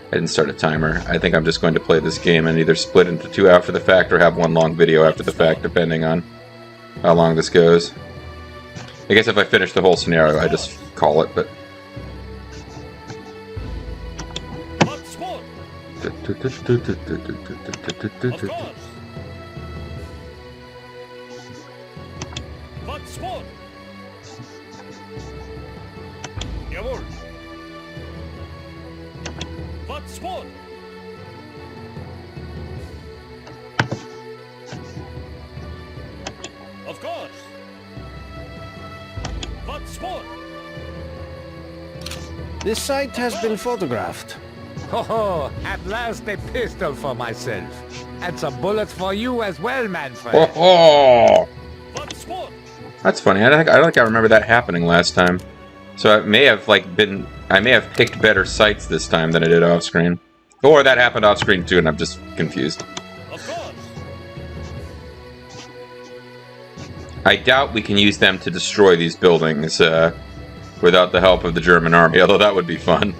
I didn't start a timer. I think I'm just going to play this game and either split into 2 after the fact or have one long video after the fact, depending on how long this goes. I guess if I finish the whole scenario, I just call it, but... Of course. What sport? This site has been photographed. Oh, at last a pistol for myself. And some bullets for you as well, Manfred. Oh! What sport? That's funny. I don't think I remember that happening last time. So it may have I may have picked better sites this time than I did off screen. Or that happened off screen too, and I'm just confused. Of course. I doubt we can use them to destroy these buildings without the help of the German army, although that would be fun.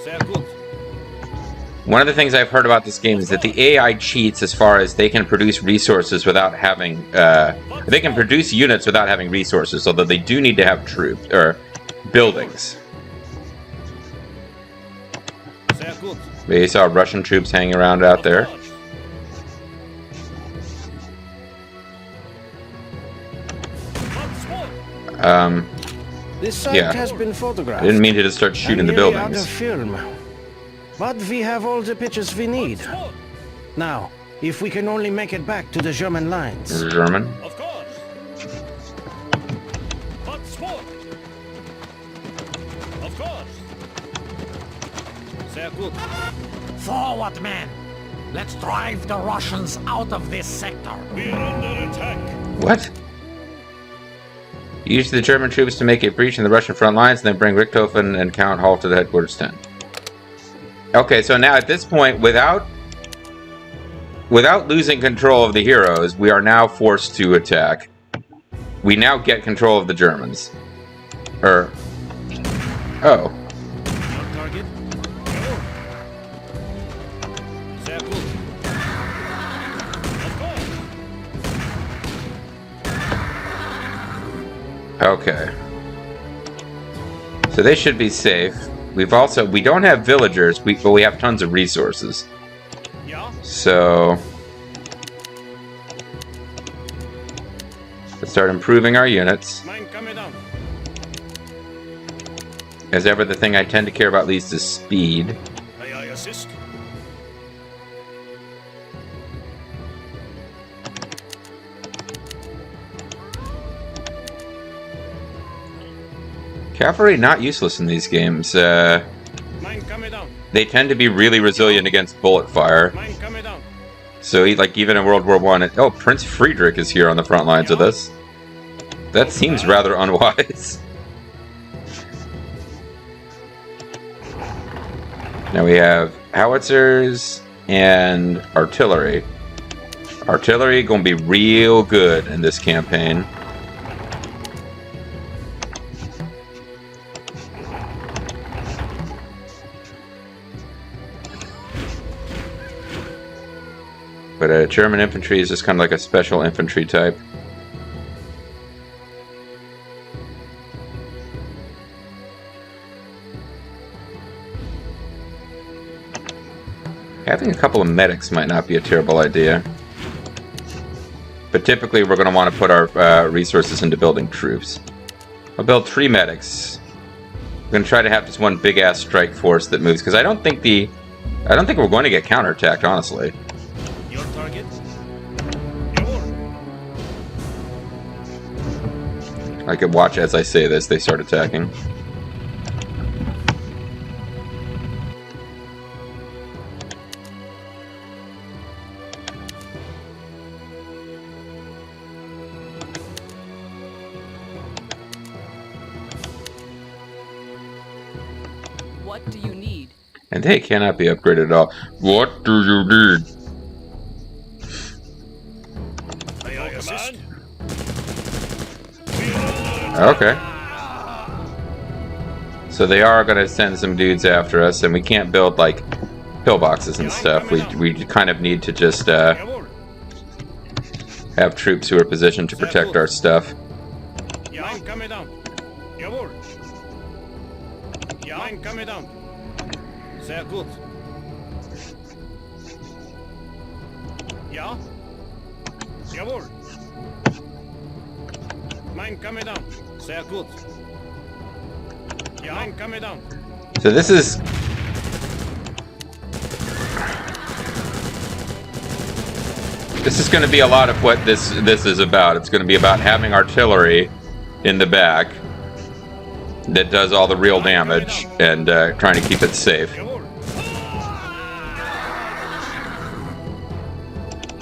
Sehr gut. One of the things I've heard about this game is that the AI cheats as far as they can produce resources without having... they can produce units without having resources, although they do need to have troops, or buildings. Sehr gut. We saw Russian troops hanging around out there. This site Yeah. has been photographed. I didn't mean to just start shooting the I'm nearly out of buildings. film. But we have all the pictures we need. Now, if we can only make it back to the German lines. German? Of course. What sport? Of course. Sehr gut. Forward, men! Let's drive the Russians out of this sector. We're under attack. What? Use the German troops to make a breach in the Russian front lines and then bring Richthofen and Count Hall to the headquarters tent. Okay, so now at this point, without losing control of the heroes, we are now forced to attack. We now get control of the Germans. Oh. Target. Sehr gut. Of course. Okay. So they should be safe. We don't have villagers, but we have tons of resources. Ja. So let's start improving our units. Mein Kommandant. As ever, the thing I tend to care about least is speed. May I assist? Cavalry not useless in these games. Mein Kommandant. They tend to be really resilient against bullet fire. Mein Kommandant. So like even in World War I, oh, Prince Friedrich is here on the front lines of this. That seems rather unwise. Now we have howitzers and artillery. Artillery gonna be real good in this campaign. But German infantry is just kind of like a special infantry type. Having a couple of medics might not be a terrible idea. But typically we're going to want to put our resources into building troops. I'll build 3 medics. We're going to try to have just one big-ass strike force that moves, because I don't think we're going to get counterattacked, honestly. Your target. Your. I could watch as I say this, they start attacking. What do you need? And they cannot be upgraded at all. What do you need? May I assist? Okay. So they are going to send some dudes after us, and we can't build, like, pillboxes and stuff. We kind of need to just Jawohl. have troops who are positioned to protect our stuff. Ja. Mein Kommandant. Jawohl. Ja. Mein Kommandant. Sehr gut. Ja. Jawohl. Mein Kommandant. Sehr gut. Ja. Mein Kommandant. So this is... This is going to be a lot of what this is about. It's going to be about having artillery in the back that does all the real damage and trying to keep it safe. Jawohl.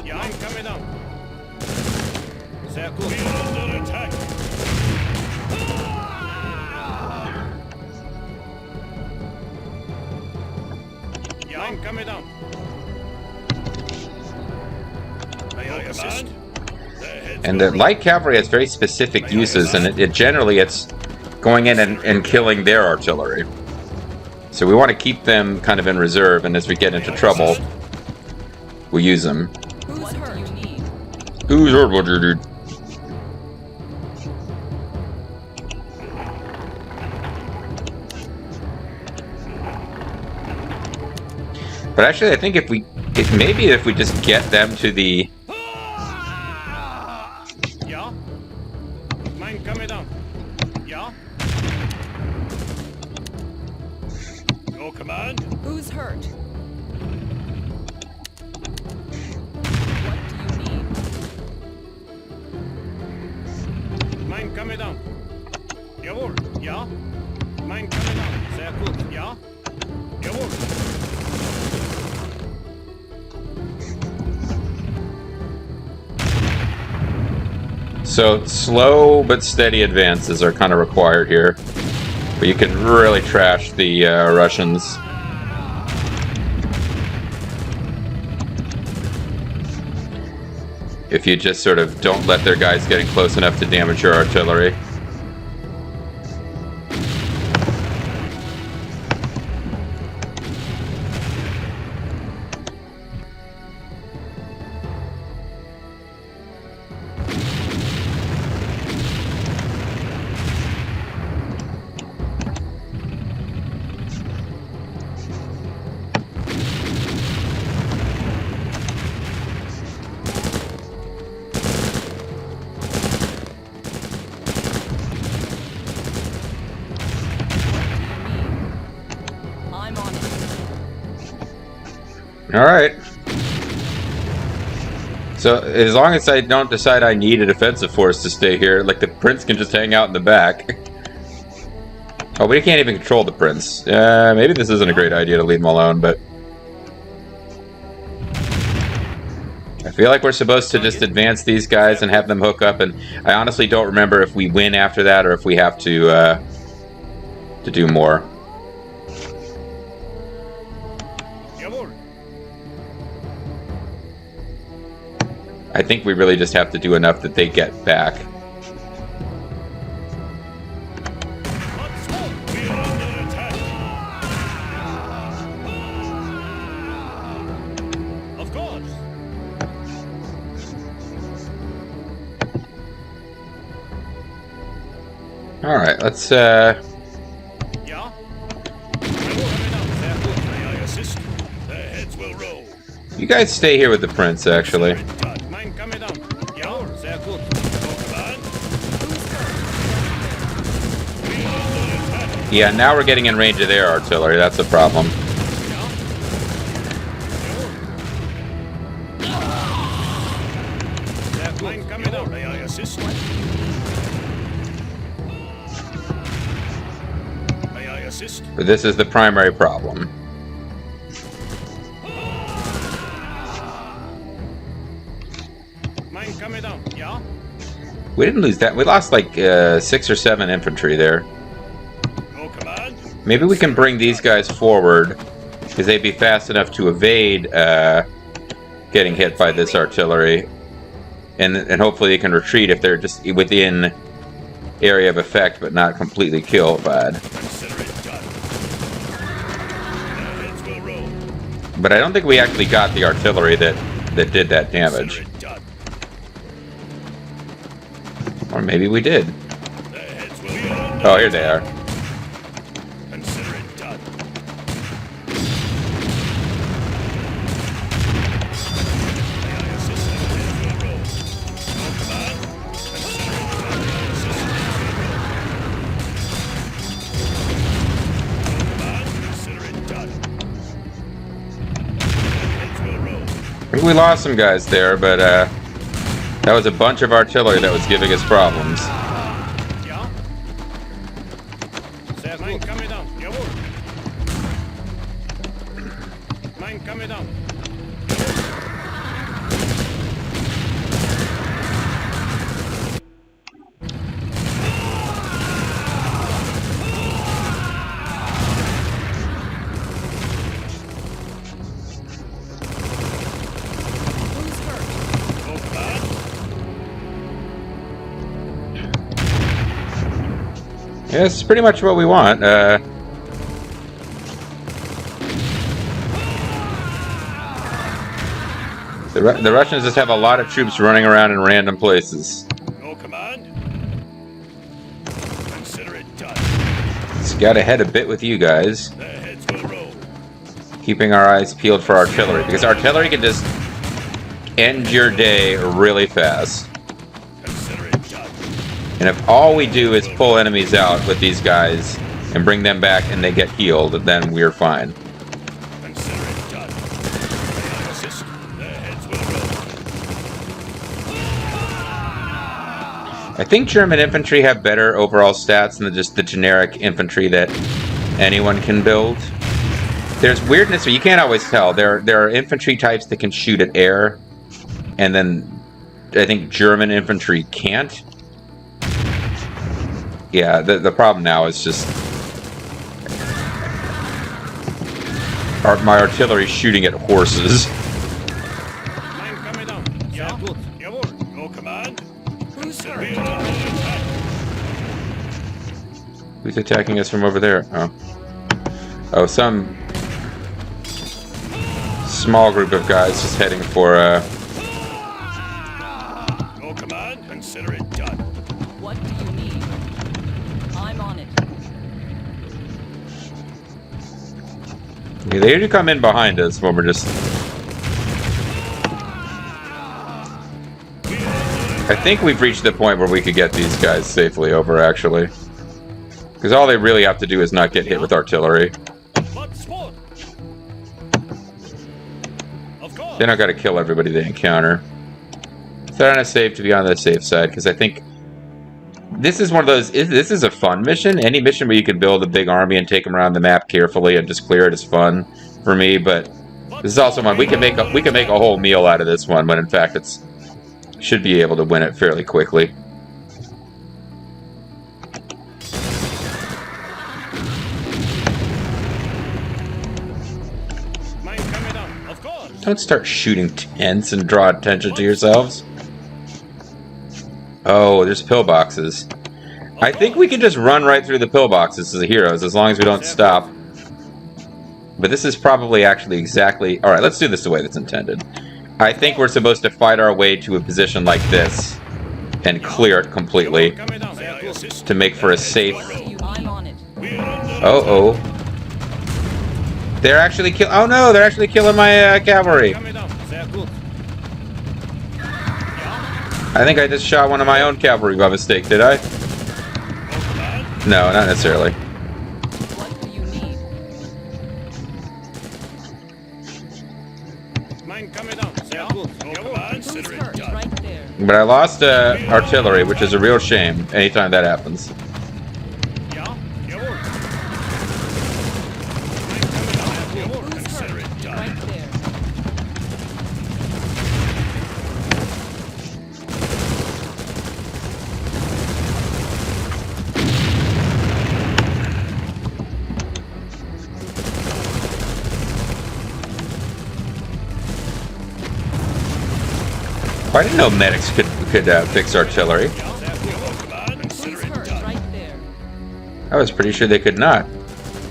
Ja. Mein Kommandant. Sehr gut. We're under attack. Ja. Mein Kommandant. May I assist? And the light cavalry has very specific uses, and it generally it's going in and killing their artillery. So we want to keep them kind of in reserve, and as we get into trouble, we use them. Who's hurt? You need. Who's hurt, what dude? But actually, I think if we just get them to the... Ja. Mein Kommandant. Ja. Your command. Who's hurt? What do you need? Mein Kommandant. Jawohl. Ja. Mein Kommandant. Sehr gut. Ja. Jawohl. So slow but steady advances are kind of required here, but you can really trash the Russians. If you just sort of don't let their guys getting close enough to damage your artillery. I'm on it. Alright. So, as long as I don't decide I need a defensive force to stay here, like the prince can just hang out in the back. Oh, we can't even control the prince. Maybe this isn't a great idea to leave him alone, but... I feel like we're supposed to just advance these guys and have them hook up, and I honestly don't remember if we win after that or if we have to do more. Jawohl. I think we really just have to do enough that they get back. We're under attack. Of course. Alright, let's Ja. Jawohl, Kommandant. Sehr gut. May I assist? Their heads will roll. you guys stay here with the prince, actually. Mein Kommandant. Jawohl. Sehr gut. Your command. We're under attack. Yeah, now we're getting in range of their artillery, that's a problem. Sehr gut. Mein Kommandant. May I assist? May I assist? But this is the primary problem. Mein Kommandant. Ja. We didn't lose that. We lost like 6 or 7 infantry there. Your command. Maybe we can bring these guys forward, because they'd be fast enough to evade getting hit by this artillery. And hopefully they can retreat if they're just within area of effect, but not completely killed by it. Consider it But I don't think we actually got the artillery that did that damage. Consider it done. Or maybe we did. The heads will be on. Oh, here they are. Consider it done. May I assist? The heads will roll. Your command? Consider it done. May I assist? The heads will roll. Your command? Consider it done. Heads will roll. I think we lost some guys there, but that was a bunch of artillery that was giving us problems. Ja? Sehr gut. Mein Kommandant, jawohl. Mein Kommandant. Who's hurt? Your command? Yeah, this is pretty much what we want. The Russians just have a lot of troops running around in random places. Your command? Consider it done. It's got ahead a bit with you guys, The heads will roll. keeping our eyes peeled for artillery, because artillery can just end your day really fast. Consider it done. And if all we do is pull enemies out with these guys and bring them back and they get healed, then we're fine. Consider it done. May I assist? The heads will roll. I think German infantry have better overall stats than just the generic infantry that anyone can build. There's weirdness, but you can't always tell. There are infantry types that can shoot at air, and then I think German infantry can't. Yeah, the problem now is just my artillery shooting at horses. Mein Kommandant. Ja? Sehr gut. Jawohl. Your command? Who's Consider it hurt? done. Attack. Who's attacking us from over there? Oh, some small group of guys just heading for Your command? Consider it done. What do you need? I'm on it. Yeah, they usually come in behind us when we're just... I think we've reached the point where we could get these guys safely over, actually. Because all they really have to do is not get hit with artillery. What's what? Of course. They don't got to kill everybody they encounter. They're on a save to be on the safe side, because I think... This is one of those... This is a fun mission. Any mission where you can build a big army and take them around the map carefully and just clear it is fun for me, but... This is also one we can make a whole meal out of this one, when in fact it's... Should be able to win it fairly quickly. Mein Kommandant. Of course. Don't start shooting tents and draw attention to yourselves. Oh, there's pillboxes. I think we can just run right through the pillboxes as the heroes, as long as we don't stop. But this is probably actually exactly... Alright, let's do this the way that's intended. I think we're supposed to fight our way to a position like this and clear it completely Commandant. May I assist? to make for a safe... I'm on it. We're under Oh. They're actually kill... Oh no, they're actually killing my cavalry. Kommandant. Sehr gut. I think I just shot one of my own cavalry by mistake, did I? Your command? No, not necessarily. What do you need? Mein Kommandant. Sehr gut. Your command? Who's Consider it hurt? done. Right there. But I lost artillery, which is a real shame anytime that happens. Ja? Jawohl. Mein Kommandant. Jawohl. Who's Consider hurt? it done. Right there. I didn't know medics could fix artillery. Ja? Sehr gut. Your command? Consider Who's it hurt? done. Right there. I was pretty sure they could not.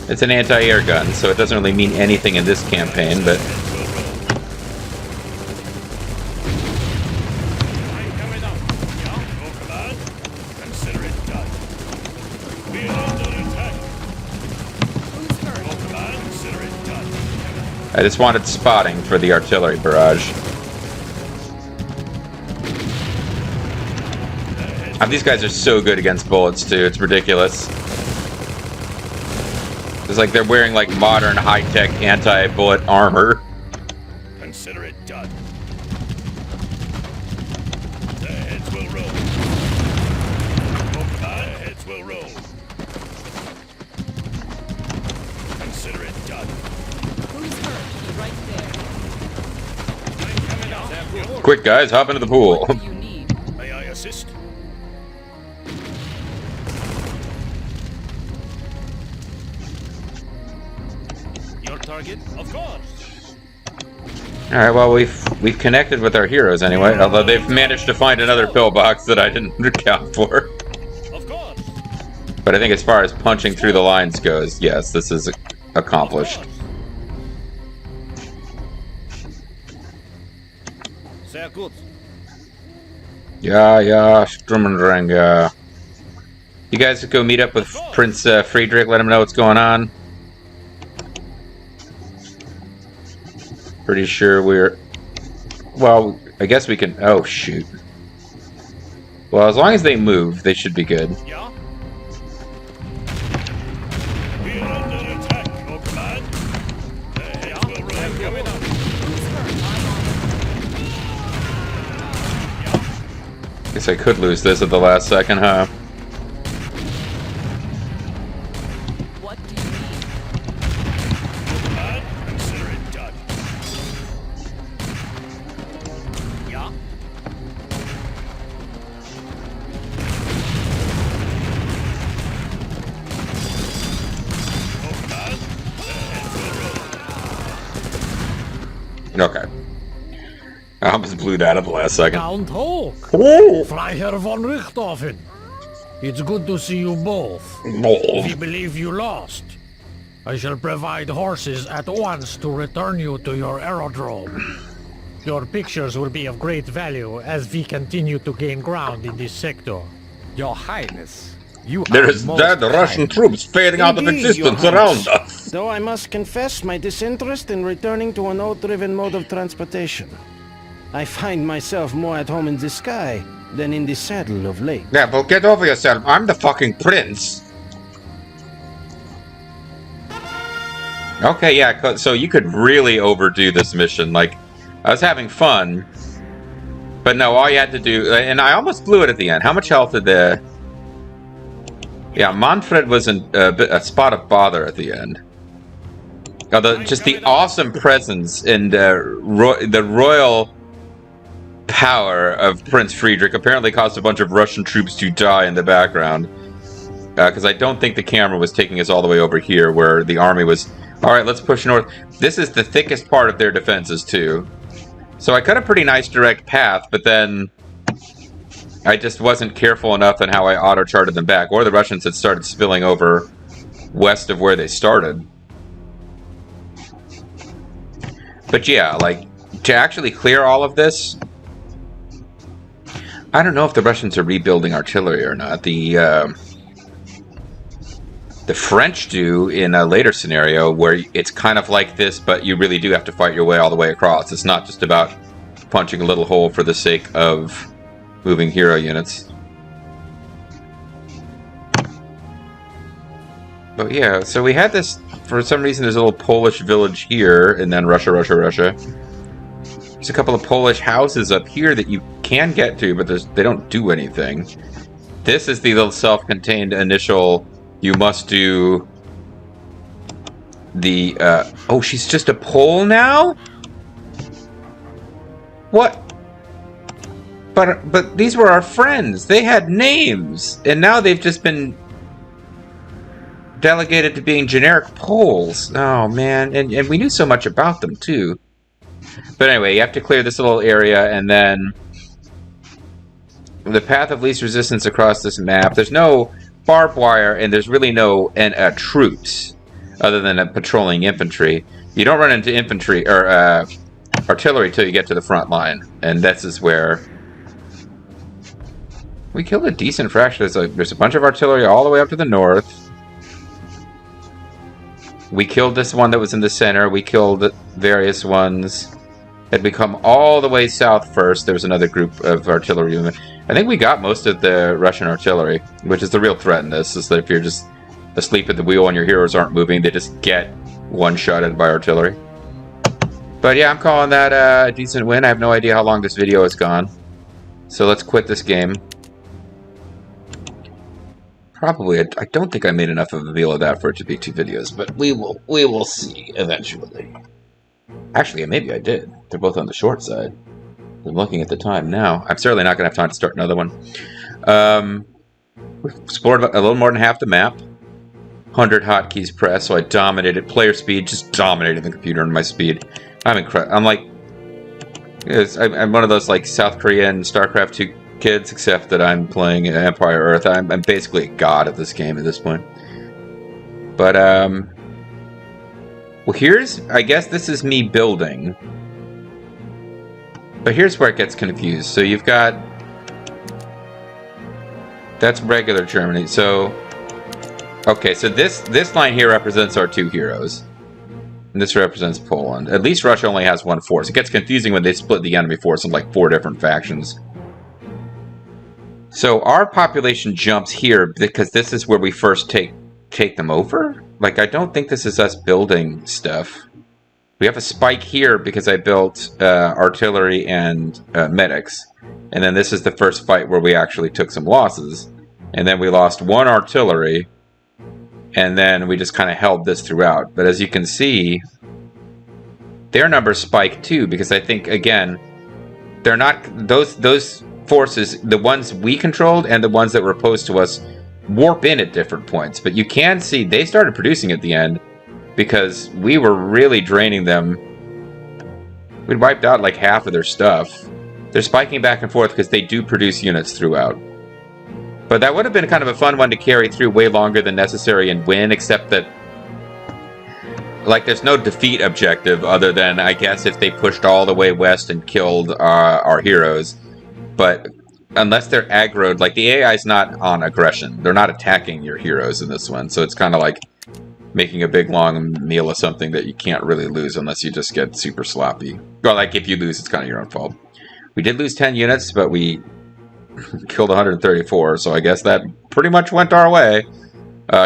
It's an anti-air gun, so it doesn't really mean anything in this campaign, but... I'm coming up. Yeah? Your command? Consider it done. We are under attack. Who's hurt? Your command? Consider it done. I just wanted spotting for the artillery barrage. These guys are so good against bullets, too. It's ridiculous. It's like they're wearing, like, modern, high-tech anti-bullet armor. Consider it done. Their heads will roll. Your command? Their heads will roll. Consider it done. Who's hurt? He's right there. I'm coming up. Quick, guys, hop into the pool. What do you need? May I assist? Your target? Of course. Alright, well, we've connected with our heroes anyway, although they've managed to find another pillbox that I didn't account for. Of course. But I think as far as punching through the lines goes, yes, this is accomplished. Sehr gut. Yeah, Strummendrang, You guys go meet up with Prince Friedrich, let him know what's going on. Pretty sure we're... Well, I guess we can... Oh, shoot. Well, as long as they move, they should be good. Yeah? We are under attack. Your command? Their heads will roll. I'm coming up. Who's hurt? I'm on it. Guess I could lose this at the last second, huh? What do you need? Command? Consider it done. Yeah? Your command? Their heads will roll. Okay. I almost blew that at the last second. Count Hawk, Oh! Freiherr von Richthofen. It's good to see you both. Oh. We believe you lost. I shall provide horses at once to return you to your aerodrome. Your pictures will be of great value as we continue to gain ground in this sector. Your Highness, you There are is most dead Russian kind. troops fading out of Indeed, existence Your around Highness. us. Though I must confess my disinterest in returning to an oat-driven mode of transportation. I find myself more at home in the sky than in the saddle of late. Yeah, well, get over yourself. I'm the fucking prince. Okay, yeah, so you could really overdo this mission. Like, I was having fun, but no, all you had to do, and I almost blew it at the end. How much health did the... Yeah, Manfred was a spot of bother at the end. Although, just the awesome presence and the royal power of Prince Friedrich apparently caused a bunch of Russian troops to die in the background. Because I don't think the camera was taking us all the way over here where the army was... Alright, let's push north. This is the thickest part of their defenses, too. So I cut a pretty nice direct path, but then I just wasn't careful enough in how I auto-charted them back. Or the Russians had started spilling over west of where they started. But yeah, like, to actually clear all of this... I don't know if the Russians are rebuilding artillery or not. The French do in a later scenario where it's kind of like this, but you really do have to fight your way all the way across. It's not just about punching a little hole for the sake of moving hero units. But yeah, so we had this, for some reason there's a little Polish village here, and then Russia. There's a couple of Polish houses up here that you can get to, but they don't do anything. This is the little self-contained initial, you must do the, oh, she's just a Pole now? What? But these were our friends. They had names, and now they've just been delegated to being generic Poles. Oh, man, and we knew so much about them, too. But anyway, you have to clear this little area, and then the path of least resistance across this map. There's no barbed wire, and there's really no troops. other than patrolling infantry. You don't run into infantry or artillery till you get to the front line, and this is where we killed a decent fraction. There's a bunch of artillery all the way up to the north. We killed this one that was in the center. We killed various ones. Had we come all the way south first, there was another group of artillery movement. I think we got most of the Russian artillery, which is the real threat in this, is that if you're just asleep at the wheel and your heroes aren't moving, they just get one-shotted by artillery. But yeah, I'm calling that a decent win. I have no idea how long this video has gone. So let's quit this game. Probably, I don't think I made enough of a deal of that for it to be 2 videos, but we will see eventually. Actually, maybe I did. They're both on the short side. I'm looking at the time now. I'm certainly not going to have time to start another one. We've explored a little more than half the map. 100 hotkeys pressed, so I dominated. Player speed, just dominated the computer and my speed. I'm incredible. I'm like... I'm one of those like South Korean StarCraft 2 kids, except that I'm playing Empire Earth. I'm basically a god at this game at this point. But, well, here's... I guess this is me building. But here's where it gets confused. So you've got... That's regular Germany. So... Okay, so this line here represents our 2 heroes. And this represents Poland. At least Russia only has 1 force. It gets confusing when they split the enemy force in like 4 different factions. So our population jumps here because this is where we first take them over? Like, I don't think this is us building stuff. We have a spike here because I built artillery and medics. And then this is the first fight where we actually took some losses. And then we lost 1 artillery. And then we just kind of held this throughout. But as you can see, their numbers spike too, because I think, again, they're not... Those forces, the ones we controlled and the ones that were opposed to us, warp in at different points. But you can see they started producing at the end because we were really draining them. We'd wiped out like half of their stuff. They're spiking back and forth because they do produce units throughout. But that would have been kind of a fun one to carry through way longer than necessary and win, except that, like, there's no defeat objective other than, I guess, if they pushed all the way west and killed our heroes. But unless they're aggroed, like, the AI is not on aggression. They're not attacking your heroes in this one, so it's kind of like making a big, long meal of something that you can't really lose unless you just get super sloppy. Well, like, if you lose, it's kind of your own fault. We did lose 10 units, but we... killed 134, so I guess that pretty much went our way.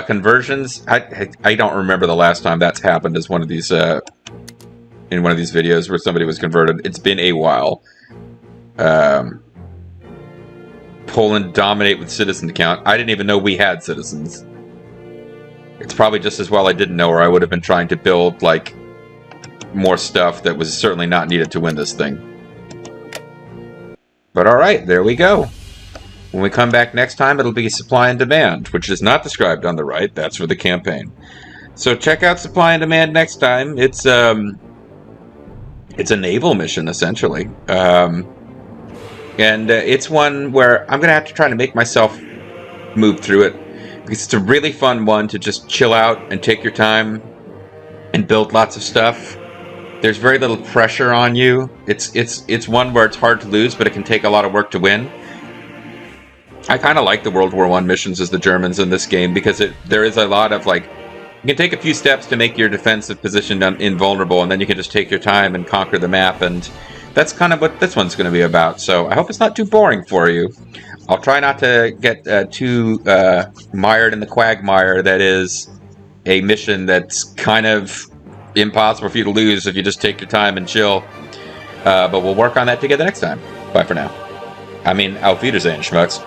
Conversions, I don't remember the last time that's happened as one of these in one of these videos where somebody was converted. It's been a while. Poland dominate with citizen count. I didn't even know we had citizens. It's probably just as well I didn't know, or I would have been trying to build like more stuff that was certainly not needed to win this thing. But alright, there we go. When we come back next time, it'll be supply and demand, which is not described on the right. That's for the campaign. So check out supply and demand next time. It's a naval mission, essentially. And it's one where I'm going to have to try to make myself move through it. Because it's a really fun one to just chill out and take your time and build lots of stuff. There's very little pressure on you. It's one where it's hard to lose, but it can take a lot of work to win. I kind of like the World War I missions as the Germans in this game because there is a lot of, like, you can take a few steps to make your defensive position invulnerable, and then you can just take your time and conquer the map, and that's kind of what this one's going to be about. So I hope it's not too boring for you. I'll try not to get too mired in the quagmire that is a mission that's kind of impossible for you to lose if you just take your time and chill. But we'll work on that together next time. Bye for now. I mean, auf Wiedersehen, schmucks.